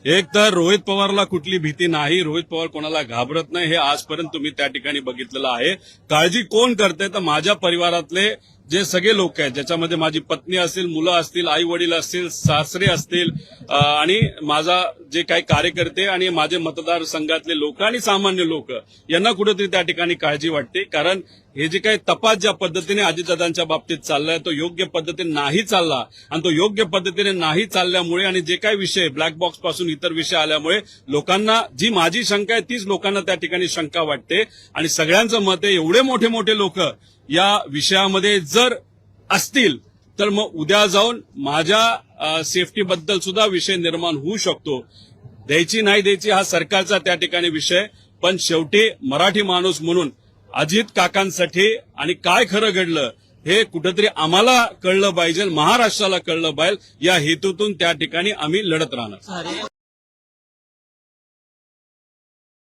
एक तर रोहित पवारला कुठली भीती नाही, रोहित पवार कोणाला घाबरत नाही, हे आजपर्यंत तुम्ही त्या ठिकाणी बघितलेलं आहे. काळजी कोण करते तर माझ्या परिवारातले जे सगळे लोक आहेत, ज्याच्यामध्ये माझी पत्नी असतील, मुलं असतील, आई वडील असतील, सासरे असतील आणि माझा जे काही कार्यकर्ते आणि माझे मतदारसंघातले लोक आणि सामान्य लोक यांना कुठेतरी त्या ठिकाणी काळजी वाटते. कारण हे जे काही तपास ज्या पद्धतीने अजितदादांच्या बाबतीत चाललाय तो योग्य पद्धतीने नाही चालला आणि तो योग्य पद्धतीने नाही चालल्यामुळे आणि जे काही विषय ब्लॅक बॉक्स पासून इतर विषय आल्यामुळे लोकांना जी माझी शंका आहे तीच लोकांना त्या ठिकाणी शंका वाटते. आणि सगळ्यांचं मत आहे एवढे मोठे मोठे लोक या विषयामध्ये जर असतील तर मग उद्या जाऊन माझ्या सेफ्टीबद्दल सुद्धा विषय निर्माण होऊ शकतो. द्यायची नाही द्यायची हा सरकारचा त्या ठिकाणी विषय, पण शेवटी मराठी माणूस म्हणून अजित काकांसाठी आणि काय खरं घडलं हे कुठेतरी आम्हाला कळलं पाहिजे, महाराष्ट्राला कळलं पाहिजे, या हेतूतून त्या ठिकाणी आम्ही लढत राहणार.